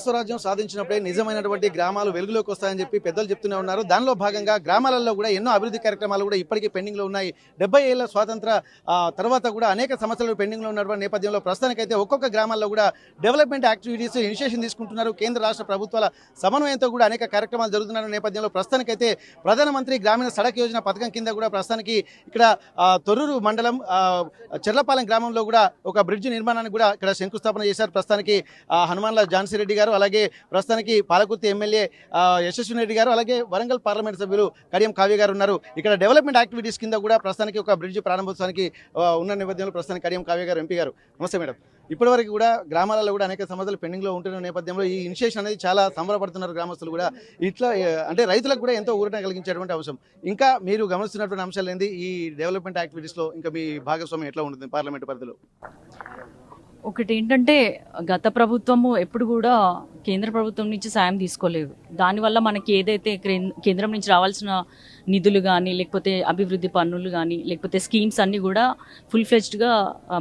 స్వరాజ్యం సాధించినప్పుడే నిజమైనటువంటి గ్రామాలు వెలుగులోకి వస్తాయని చెప్పి పెద్దలు చెప్తూనే ఉన్నారు. దానిలో భాగంగా గ్రామాలలో కూడా ఎన్నో అభివృద్ధి కార్యక్రమాలు కూడా ఇప్పటికీ పెండింగ్లో ఉన్నాయి. 70 ఏళ్ల స్వాతంత్ర తర్వాత కూడా అనేక సమస్యలు పెండింగ్లో ఉన్నటువంటి నేపథ్యంలో ప్రస్తుతానికైతే ఒక్కొక్క గ్రామాల్లో కూడా డెవలప్మెంట్ యాక్టివిటీస్ ఇనిషియేషన్ తీసుకుంటున్నారు. కేంద్ర రాష్ట్ర ప్రభుత్వాల సమన్వయంతో కూడా అనేక కార్యక్రమాలు జరుగుతున్న నేపథ్యంలో ప్రస్తుతానికైతే ప్రధానమంత్రి గ్రామీణ సడక్ యోజన పథకం కింద కూడా ప్రస్తుతానికి ఇక్కడ తొర్రూరు మండలం చెర్లపాలెం గ్రామంలో కూడా ఒక బ్రిడ్జ్ నిర్మాణానికి కూడా ఇక్కడ శంకుస్థాపన చేశారు. ప్రస్తుతానికి హనుమాన్ల ఝాన్సీ రెడ్డి గారు, అలాగే ప్రస్తుతానికి పాలకుర్తి ఎమ్మెల్యే యశస్విని రెడ్డి గారు, అలాగే వరంగల్ పార్లమెంట్ సభ్యులు కడియం కావ్య గారు ఉన్నారు. ఇక్కడ డెవలప్మెంట్ యాక్టివిటీస్ కింద కూడా ప్రస్తుతానికి ఒక బ్రిడ్జ్ ప్రారంభోత్సవానికి ఉన్న నేపథ్యంలో ప్రస్తుతానికి కడియం కావ్య గారు ఎంపీ గారు. నమస్తే మేడం. ఇప్పటివరకు కూడా గ్రామాలలో కూడా అనేక సమస్యలు పెండింగ్లో ఉంటున్న నేపథ్యంలో ఈ ఇనిషియేషన్ అనేది చాలా సంబరపడుతున్నారు గ్రామస్తులు కూడా. ఇట్లా అంటే రైతులకు కూడా ఎంతో ఊరట కలిగించేటువంటి అంశం. ఇంకా మీరు గమనిస్తున్నటువంటి అంశాలు ఏంది ఈ డెవలప్మెంట్ యాక్టివిటీస్లో? ఇంకా మీ భాగస్వామ్యం ఎట్లా ఉంటుంది పార్లమెంట్ పరిధిలో? ఒకటి ఏంటంటే గత ప్రభుత్వము ఎప్పుడు కూడా కేంద్ర ప్రభుత్వం నుంచి సాయం తీసుకోలేదు. దానివల్ల మనకి ఏదైతే కేంద్రం నుంచి రావాల్సిన నిధులు కానీ, లేకపోతే అభివృద్ధి పన్నులు కానీ, లేకపోతే స్కీమ్స్ అన్నీ కూడా ఫుల్ ఫ్లెడ్జ్డ్గా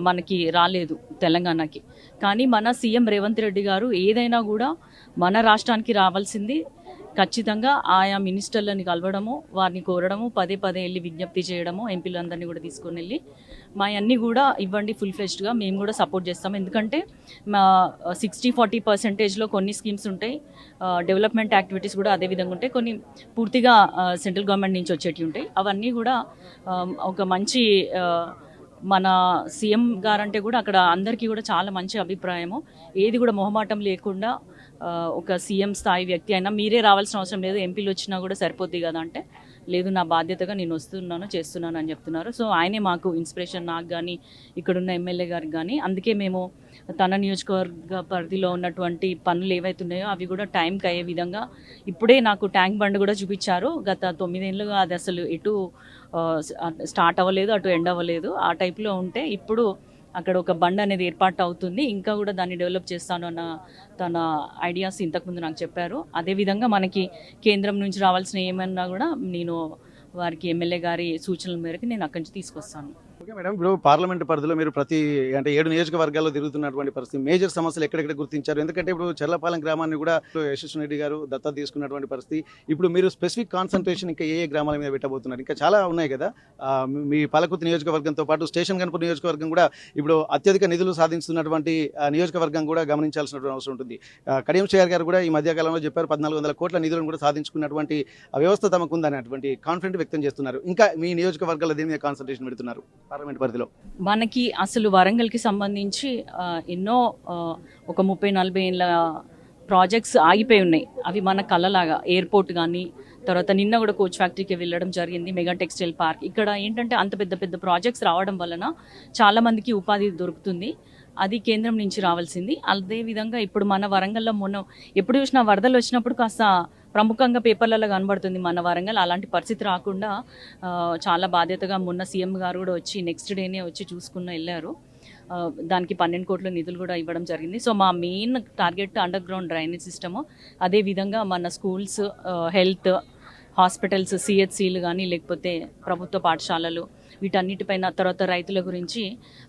మనకి రాలేదు తెలంగాణకి. కానీ మన సీఎం రేవంత్ రెడ్డి గారు ఏదైనా కూడా మన రాష్ట్రానికి రావాల్సింది ఖచ్చితంగా ఆయా మినిస్టర్లని కలవడము, వారిని కోరడము, పదే వెళ్ళి విజ్ఞప్తి చేయడము, ఎంపీలందరినీ కూడా తీసుకొని వెళ్ళి మా అన్నీ కూడా ఇవ్వండి ఫుల్ ఫ్లెడ్జ్డ్గా, మేము కూడా సపోర్ట్ చేస్తాం. ఎందుకంటే మా 60-40% కొన్ని స్కీమ్స్ ఉంటాయి, డెవలప్మెంట్ యాక్టివిటీస్ కూడా అదే విధంగా ఉంటాయి, కొన్ని పూర్తిగా సెంట్రల్ గవర్నమెంట్ నుంచి వచ్చేటివి ఉంటాయి. అవన్నీ కూడా ఒక మంచి మన సీఎం గారంటే కూడా అక్కడ అందరికీ కూడా చాలా మంచి అభిప్రాయము. ఏది కూడా మొహమాటం లేకుండా ఒక సీఎం స్థాయి వ్యక్తి అయినా మీరే రావాల్సిన అవసరం లేదు, ఎంపీలు వచ్చినా కూడా సరిపోద్ది కదా అంటే, లేదు నా బాధ్యతగా నేను వస్తున్నాను చేస్తున్నాను అని చెప్తున్నారు. సో ఆయనే మాకు ఇన్స్పిరేషన్, నాకు కానీ ఇక్కడున్న ఎమ్మెల్యే గారికి కానీ. అందుకే మేము తన నియోజకవర్గ పరిధిలో ఉన్నటువంటి పనులు ఏవైతున్నాయో అవి కూడా టైంకి అయ్యే విధంగా, ఇప్పుడే నాకు ట్యాంక్ బండ్ కూడా చూపించారు. గత 9 ఏళ్ళుగా అది అసలు ఎటు స్టార్ట్ అవ్వలేదు, అటు ఎండ్ అవ్వలేదు. ఆ టైప్లో ఉంటే ఇప్పుడు అక్కడ ఒక బండ్ అనేది ఏర్పాటు అవుతుంది. ఇంకా కూడా దాన్ని డెవలప్ చేస్తాను అన్న తన ఐడియాస్ ఇంతకుముందు నాకు చెప్పారు. అదేవిధంగా మనకి కేంద్రం నుంచి రావాల్సిన ఏమన్నా కూడా నేను వారికి ఎమ్మెల్యే గారి సూచనల మేరకు నేను అక్కడి నుంచి తీసుకొస్తాను. ఓకే మేడం, ఇప్పుడు పార్లమెంట్ పరిధిలో మీరు ప్రతి 7 నియోజకవర్గాల్లో తిరుగుతున్నటువంటి పరిస్థితి, మేజర్ సమస్యలు ఎక్కడెక్కడ గుర్తించారు? ఎందుకంటే ఇప్పుడు చెర్లపాలెం గ్రామాన్ని కూడా యశస్విని రెడ్డి గారు దత్తత తీసుకున్నటువంటి పరిస్థితి. ఇప్పుడు మీరు స్పెసిఫిక్ కాన్సన్ట్రేషన్ ఇంకా ఏ గ్రామాల మీద పెట్టబోతున్నారు? ఇంకా చాలా ఉన్నాయి కదా, మీ పాలకుర్తి నియోజకవర్గంతో పాటు స్టేషన్ గన్పూర్ నియోజకవర్గం కూడా ఇప్పుడు అత్యధిక నిధులు సాధిస్తున్నటువంటి నియోజకవర్గం కూడా గమనించాల్సినటువంటి అవసరం ఉంటుంది. కడియం శ్రేయర్ గారు కూడా ఈ మధ్యకాలంలో చెప్పారు 1400 కోట్ల నిధులను కూడా సాధించుకున్నటువంటి వ్యవస్థ తమకు ఉందనేటువంటి కాన్ఫిడెంట్ వ్యక్తం చేస్తున్నారు. ఇంకా మీ నియోజకవర్గాల్లో దీని మీద కాన్సన్ట్రేషన్ పెడుతున్నారు పార్లమెంట్ పరిధిలో? మనకి అసలు వరంగల్కి సంబంధించి ఎన్నో ఒక 30-40 ఏళ్ళ ప్రాజెక్ట్స్ ఆగిపోయి ఉన్నాయి. అవి మన కళ్ళలాగా ఎయిర్పోర్ట్ కానీ, తర్వాత నిన్న కూడా కోచ్ ఫ్యాక్టరీకి వెళ్ళడం జరిగింది, మెగా టెక్స్టైల్ పార్క్. ఇక్కడ ఏంటంటే అంత పెద్ద ప్రాజెక్ట్స్ రావడం వలన చాలామందికి ఉపాధి దొరుకుతుంది. అది కేంద్రం నుంచి రావాల్సింది. అదేవిధంగా ఇప్పుడు మన వరంగల్లో మొన్న ఎప్పుడు చూసినా వరదలు వచ్చినప్పుడు కాస్త ప్రముఖంగా పేపర్లలో కనబడుతుంది మన వరంగల్. అలాంటి పరిస్థితి రాకుండా చాలా బాధ్యతగా మొన్న సీఎం గారు కూడా వచ్చి నెక్స్ట్ డేనే వచ్చి చూసుకుని వెళ్ళారు. దానికి 12 కోట్ల నిధులు కూడా ఇవ్వడం జరిగింది. సో మా main target under ground drainage system, అదేవిధంగా మన స్కూల్స్, హెల్త్, హాస్పిటల్స్, సిహెచ్సిలు కానీ, లేకపోతే ప్రభుత్వ పాఠశాలలు, వీటన్నిటిపైన, తర్వాత రైతుల గురించి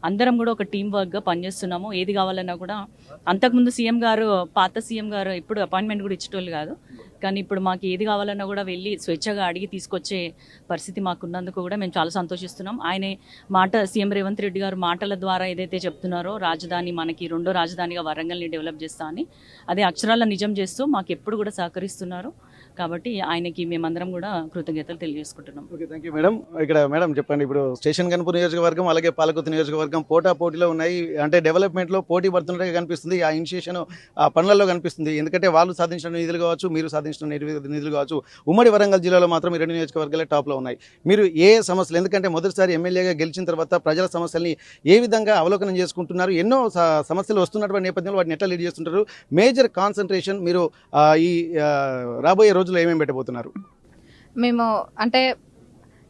అందరం కూడా ఒక టీం వర్క్గా పనిచేస్తున్నాము. ఏది కావాలన్నా కూడా అంతకుముందు సీఎం గారు, పాత సీఎం గారు ఎప్పుడు అపాయింట్మెంట్ కూడా ఇచ్చేటోళ్ళు కాదు. కానీ ఇప్పుడు మాకు ఏది కావాలన్నా కూడా వెళ్ళి స్వేచ్ఛగా అడిగి తీసుకొచ్చే పరిస్థితి మాకున్నందుకు కూడా మేము చాలా సంతోషిస్తున్నాం. ఆయనే సీఎం రేవంత్ రెడ్డి గారు మాటల ద్వారా ఏదైతే చెప్తున్నారో రాజధాని, మనకి రెండో రాజధానిగా వరంగల్ని డెవలప్ చేస్తా అని, అదే అక్షరాల నిజం చేస్తూ మాకు ఎప్పుడు కూడా సహకరిస్తున్నారు. కాబట్టి ఆయనకి మేమందరం కూడా కృతజ్ఞతలు తెలియజేసుకుంటున్నాం. Okay, thank you madam. ఇక్కడ మేడం చెప్పండి, ఇప్పుడు స్టేషన్ గన్పూర్ నియోజకవర్గం అలాగే పాలకుర్తి నియోజకవర్గం పోటీలో ఉన్నాయి. అంటే డెవలప్మెంట్లో పోటీ పడుతున్నట్టుగా కనిపిస్తుంది. ఆ ఇనిషియేషన్ ఆ పనులలో కనిపిస్తుంది. ఎందుకంటే వాళ్ళు సాధించిన నిధులు కావచ్చు, మీరు సాధించిన నిధులు కావచ్చు, ఉమ్మడి వరంగల్ జిల్లాలో మాత్రం ఈ 2 నియోజకవర్గాలే టాప్లో ఉన్నాయి. మీరు ఏ సమస్యలు, ఎందుకంటే మొదటిసారి ఎమ్మెల్యేగా గెలిచిన తర్వాత ప్రజల సమస్యల్ని ఏ విధంగా అవలోకనం చేసుకుంటున్నారు? ఎన్నో సమస్యలు వస్తున్నటువంటి నేపథ్యంలో వాటిని ఎట్లా లీడ్ చేస్తుంటారు? మేజర్ కాన్సన్ట్రేషన్ మీరు ఈ రాబోయే రోజుల్లో ఏమేమి పెట్టబోతున్నారు? మేము అంటే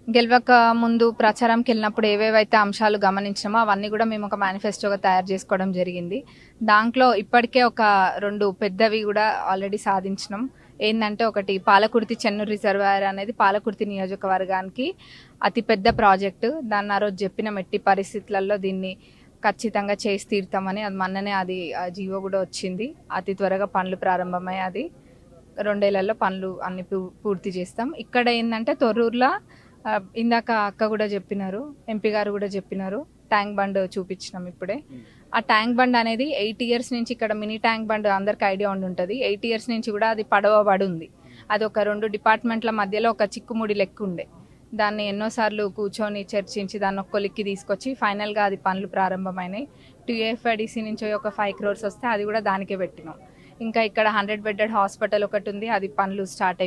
గెలవక ముందు ప్రచారంకి వెళ్ళినప్పుడు ఏవేవైతే అంశాలు గమనించినామో అవన్నీ కూడా మేము ఒక మేనిఫెస్టోగా తయారు చేసుకోవడం జరిగింది. దాంట్లో ఇప్పటికే ఒక 2 పెద్దవి కూడా ఆల్రెడీ సాధించినాం. ఏంటంటే ఒకటి పాలకుర్తి చెన్నూరు రిజర్వాయర్ అనేది పాలకుర్తి నియోజకవర్గానికి అతిపెద్ద ప్రాజెక్టు. దాన్ని ఆ రోజు చెప్పిన ఎట్టి పరిస్థితులలో దీన్ని ఖచ్చితంగా చేసి తీరుతామని అది మొన్ననే అది ఆ జీవో కూడా వచ్చింది. అతి త్వరగా పనులు ప్రారంభమై అది 2 ఏళ్లలో పనులు అన్ని పూర్తి చేస్తాం. ఇక్కడ ఏంటంటే తొర్రూరులో ఇందాక అక్క కూడా చెప్పినారు, ఎంపీ గారు కూడా చెప్పినారు, ట్యాంక్ బండ్ చూపించినాం ఇప్పుడే. ఆ ట్యాంక్ బండ్ అనేది 8 ఇయర్స్ నుంచి ఇక్కడ మినీ ట్యాంక్ బండ్ అందరికి ఐడియా ఉంటుంది. 8 ఇయర్స్ నుంచి కూడా అది పడవబడి ఉంది. అది ఒక 2 డిపార్ట్మెంట్ల మధ్యలో ఒక చిక్కుముడి లెక్క ఉండే. దాన్ని ఎన్నోసార్లు కూర్చొని చర్చించి దాన్ని ఒక కొలిక్కి తీసుకొచ్చి ఫైనల్గా అది పనులు ప్రారంభమైనాయి. టీఎఫ్ఐడిసి నుంచి ఒక 5 crores వస్తే అది కూడా దానికే పెట్టినాం. ఇంకా ఇక్కడ 100 bedded హాస్పిటల్ ఒకటి ఉంది, అది పనులు స్టార్ట్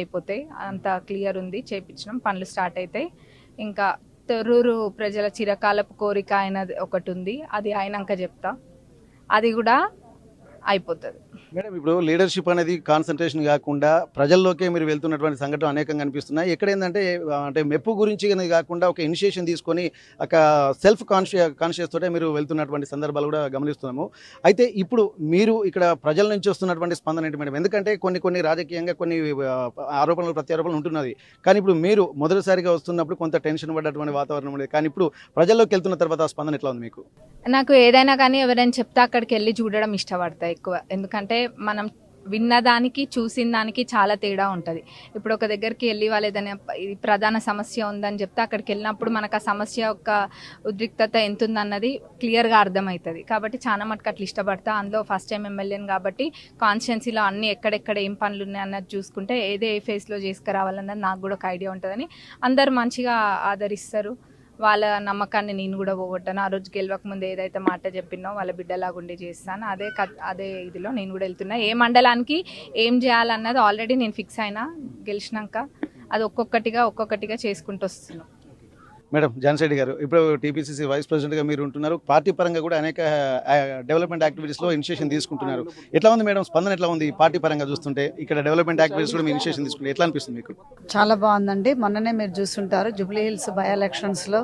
అయిపోతాయి. అంత క్లియర్ ఉంది, చేపించినాం, పనులు స్టార్ట్ అవుతాయి. ఇంకా తొర్రూరు ప్రజల చిరకాలపు కోరిక అయినది ఒకటి ఉంది, అది అయినాక చెప్తా, అది కూడా అయిపోతుంది. మేడం, ఇప్పుడు లీడర్షిప్ అనేది కాన్సన్ట్రేషన్ కాకుండా ప్రజల్లోకే మీరు వెళ్తున్నటువంటి సంఘటన అనేకంగా కనిపిస్తున్నాయి. ఎక్కడ ఏంటంటే అంటే మెప్పు గురించి కాకుండా ఒక ఇనిషియేషన్ తీసుకొని ఒక సెల్ఫ్ కాన్షియస్ తోటే మీరు వెళ్తున్నటువంటి సందర్భాలు కూడా గమనిస్తున్నాము. అయితే ఇప్పుడు మీరు ఇక్కడ ప్రజల నుంచి వస్తున్నటువంటి స్పందన ఏంటి మేడం? ఎందుకంటే కొన్ని రాజకీయంగా కొన్ని ఆరోపణలు ప్రత్యారోపణలు ఉంటున్నది. కానీ ఇప్పుడు మీరు మొదటిసారిగా వస్తున్నప్పుడు కొంత టెన్షన్ పడ్డటువంటి వాతావరణం ఉండేది. కానీ ఇప్పుడు ప్రజల్లోకి వెళ్తున్న తర్వాత ఆ స్పందన ఎట్లా ఉంది మీకు? నాకు ఏదైనా కానీ ఎవరైనా చెప్తే అక్కడికి వెళ్ళి చూడడం ఇష్టపడతాయి ఎక్కువ. ఎందుకంటే మనం విన్నదానికి చూసిన దానికి చాలా తేడా ఉంటుంది. ఇప్పుడు ఒక దగ్గరికి వెళ్ళి వాళ్ళు ఏదైనా ప్రధాన సమస్య ఉందని చెప్తే అక్కడికి వెళ్ళినప్పుడు మనకు ఆ సమస్య యొక్క ఉద్రిక్తత ఎంత ఉందన్నది క్లియర్గా అర్థమవుతుంది. కాబట్టి చాలా మటుకు అట్లా ఇష్టపడతా. అందులో ఫస్ట్ టైం ఎమ్మెల్యేని కాబట్టి కాన్స్టిట్యున్సీలో అన్ని ఎక్కడెక్కడ ఏం పనులు ఉన్నాయి అన్నది చూసుకుంటే ఏ ఫేస్లో చేసుకురావాలన్నది నాకు కూడా ఒక ఐడియా ఉంటుందని అందరు మంచిగా ఆదరిస్తారు. వాళ్ళ నమ్మకాన్ని నేను కూడా పోగొట్టాను. ఆ రోజు గెలవక ముందు ఏదైతే మాట చెప్పినో వాళ్ళ బిడ్డలాగుండి చేస్తాను, అదే ఇదిలో నేను కూడా వెళ్తున్నా. ఏ మండలానికి ఏం చేయాలన్నది ఆల్రెడీ నేను ఫిక్స్ అయినా. గెలిచినాక అది ఒక్కొక్కటిగా చేసుకుంటూ వస్తున్నాం. మేడం, ఝాన్సీ రెడ్డి గారు, ఇప్పుడు టీపీసీసీ వైస్ ప్రెసిడెంట్గా మీరు ఉంటున్నారు. పార్టీ పరంగా కూడా అనేక డెవలప్మెంట్ యాక్టివిటీస్లో ఇనిషియేషన్ తీసుకుంటున్నారు. ఎట్లా ఉంది మేడం స్పందన? ఎట్లా ఉంది పార్టీ పరంగా చూస్తుంటే? ఇక్కడ డెవలప్మెంట్ యాక్టివిటీస్ కూడా మీరు ఇనిషియేషన్ తీసుకుంటే ఎట్లా అనిపిస్తుంది మీకు? చాలా బాగుందండి. మొన్ననే మీరు చూస్తుంటారు జూబ్లీ హిల్స్ బై ఎలక్షన్స్లో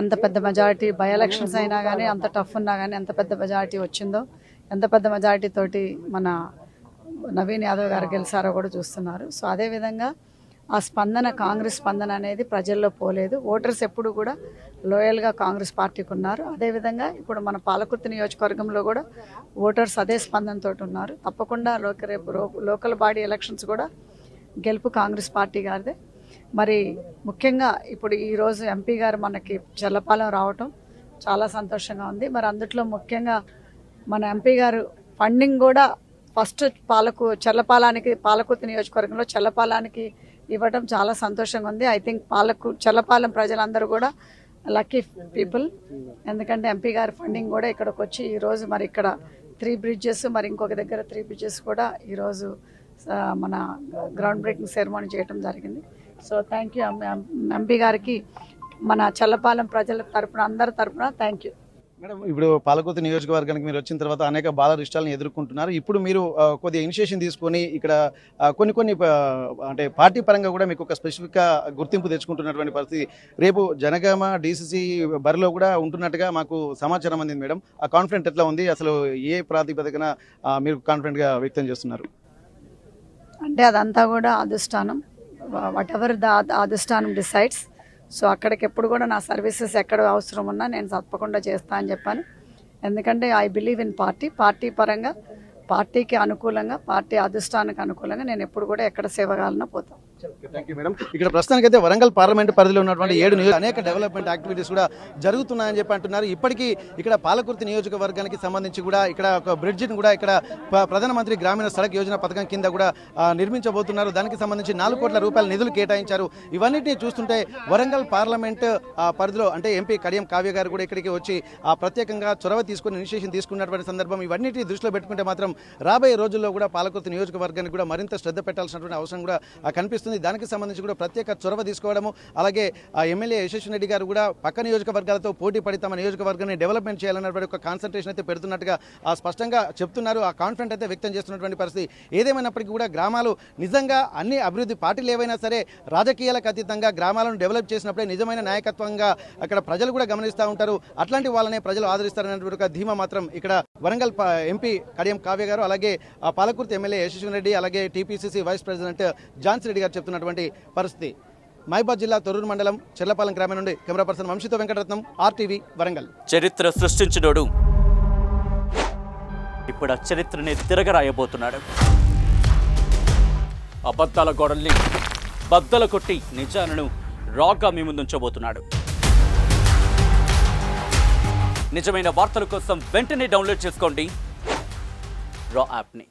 ఎంత పెద్ద మెజారిటీ, బై ఎలక్షన్స్ అయినా కానీ అంత టఫ్ ఉన్నా కానీ ఎంత పెద్ద మెజారిటీ వచ్చిందో, ఎంత పెద్ద మెజారిటీ తోటి మన నవీన్ యాదవ్ గారు గెలిచారో కూడా చూస్తున్నారు. సో అదేవిధంగా ఆ స్పందన, కాంగ్రెస్ స్పందన అనేది ప్రజల్లో పోలేదు. ఓటర్స్ ఎప్పుడు కూడా లోయల్గా కాంగ్రెస్ పార్టీకి ఉన్నారు. అదేవిధంగా ఇప్పుడు మన పాలకుర్తి నియోజకవర్గంలో కూడా ఓటర్స్ అదే స్పందనతో ఉన్నారు. తప్పకుండా రేపు లోకల్ బాడీ ఎలక్షన్స్ కూడా గెలుపు కాంగ్రెస్ పార్టీ గారిదే. మరి ముఖ్యంగా ఇప్పుడు ఈరోజు ఎంపీ గారు మనకి చెల్లపాలెం రావటం చాలా సంతోషంగా ఉంది. మరి అందుట్లో ముఖ్యంగా మన ఎంపీ గారు ఫండింగ్ కూడా ఫస్ట్ చెల్లపాలానికి, పాలకుర్తి నియోజకవర్గంలో చెల్లపాలానికి ఇవ్వడం చాలా సంతోషంగా ఉంది. ఐ థింక్ చెల్లపాలెం ప్రజలందరూ కూడా లక్కీ పీపుల్. ఎందుకంటే ఎంపీ గారి ఫండింగ్ కూడా ఇక్కడికి వచ్చి ఈరోజు మరి ఇక్కడ 3 bridges, మరి ఇంకొక దగ్గర 3 bridges కూడా ఈరోజు మన గ్రౌండ్ బ్రేకింగ్ సెరమనీ చేయడం జరిగింది. సో థ్యాంక్ యూ ఎంపీ గారికి, మన చెల్లపాలెం ప్రజల తరపున, అందరి తరపున థ్యాంక్ యూ. మేడం, ఇప్పుడు పాలకుర్తి నియోజకవర్గానికి మీరు వచ్చిన తర్వాత అనేక బాధరిష్టాలను ఎదుర్కొంటున్నారు. ఇప్పుడు మీరు కొద్దిగా ఇనిషియేషన్ తీసుకొని ఇక్కడ కొన్ని అంటే పార్టీ పరంగా కూడా మీకు ఒక స్పెసిఫిక్గా గుర్తింపు తెచ్చుకుంటున్నటువంటి పరిస్థితి. రేపు జనగామ డీసీసీ బరిలో కూడా ఉంటున్నట్టుగా మాకు సమాచారం అందింది. మేడం, ఆ కాన్ఫిడెంట్ ఎట్లా ఉంది? అసలు ఏ ప్రాతిపదికన మీరు కాన్ఫిడెంట్గా వ్యక్తం చేస్తున్నారు? అంటే అదంతా కూడా అధిష్టానం, వాట్ ఎవర్ అధిష్టానం డిసైడ్స్. సో అక్కడికి ఎప్పుడు కూడా నా సర్వీసెస్ ఎక్కడ అవసరం ఉన్నా నేను తప్పకుండా చేస్తా అని చెప్పాను. ఎందుకంటే ఐ బిలీవ్ ఇన్ పార్టీ పరంగా, పార్టీకి అనుకూలంగా, పార్టీ అధిష్టానానికి అనుకూలంగా నేను ఎప్పుడు కూడా ఎక్కడ సేవగాలన్నా పోతాను. Thank you madam. ఇక్కడ ప్రస్తుతానికైతే వరంగల్ పార్లమెంట్ పరిధిలో ఉన్నటువంటి 7 అనేక డెవలప్మెంట్ యాక్టివిటీస్ కూడా జరుగుతున్నాయని చెప్పి అంటున్నారు. ఇప్పటికీ ఇక్కడ పాలకుర్తి నియోజకవర్గానికి సంబంధించి కూడా ఇక్కడ ఒక బ్రిడ్జిని కూడా ఇక్కడ ప్రధానమంత్రి గ్రామీణ సడక్ యోజన పథకం కింద కూడా నిర్మించబోతున్నారు. దానికి సంబంధించి 4 కోట్ల రూపాయల నిధులు కేటాయించారు. ఇవన్నిటిని చూస్తుంటే వరంగల్ పార్లమెంట్ పరిధిలో అంటే ఎంపీ కడియం కావ్య గారు కూడా ఇక్కడికి వచ్చి ప్రత్యేకంగా చొరవ తీసుకుని ఇనిషియేషన్ తీసుకున్నటువంటి సందర్భం. ఇవన్నిటిని దృష్టిలో పెట్టుకుంటే మాత్రం రాబోయే రోజుల్లో కూడా పాలకుర్తి నియోజకవర్గానికి కూడా మరింత శ్రద్ధ పెట్టాల్సినటువంటి అవసరం కూడా కనిపిస్తుంది. దానికి సంబంధించి కూడా ప్రత్యేక చొరవ తీసుకోవడము, అలాగే ఎమ్మెల్యే యశస్వి రెడ్డి గారు కూడా పక్క నియోజకవర్గాలతో పోటీ పడి తమ నియోజకవర్గాన్ని డెవలప్మెంట్ చేయాలన్నటువంటి ఒక కాన్సన్ట్రేషన్ అయితే పెడుతున్నట్టుగా స్పష్టంగా చెప్తున్నారు. ఆ కాన్ఫిడెంట్ అయితే వ్యక్తం చేస్తున్నటువంటి పరిస్థితి. ఏదేమైనప్పటికీ కూడా గ్రామాలు నిజంగా అన్ని అభివృద్ధి పార్టీలు ఏవైనా సరే రాజకీయాలకు అతీతంగా గ్రామాలను డెవలప్ చేసినప్పుడే నిజమైన నాయకత్వంగా అక్కడ ప్రజలు కూడా గమనిస్తూ ఉంటారు. అట్లాంటి వాళ్ళనే ప్రజలు ఆదరిస్తారనేటువంటి ఒక ధీమా మాత్రం ఇక్కడ వరంగల్ ఎంపీ కడియం కావ్య గారు, అలాగే పాలకుర్తి ఎమ్మెల్యే యశస్వి రెడ్డి, అలాగే TPCC vice president Jhansi Reddy గారు చెప్తున్నటువంటి పరిస్థితి. మహబూబాబాద్ జిల్లా తొర్రూరు మండలం చెర్లపాలెం గ్రామం నుండి కెమెరా పర్సన్ వంశీతో వెంకటరత్నం, RTV వరంగల్. చరిత్ర సృష్టించినోడు ఇప్పుడు ఆ చరిత్రని తిరగరాయబోతున్నాడు. అబద్ధాల గోడల్ని బద్దల కొట్టి నిజాలను రాగా మీ ముందుంచబోతున్నాడు. నిజమైన వార్తల కోసం వెంటనే డౌన్లోడ్ చేసుకోండి రా యాప్ని.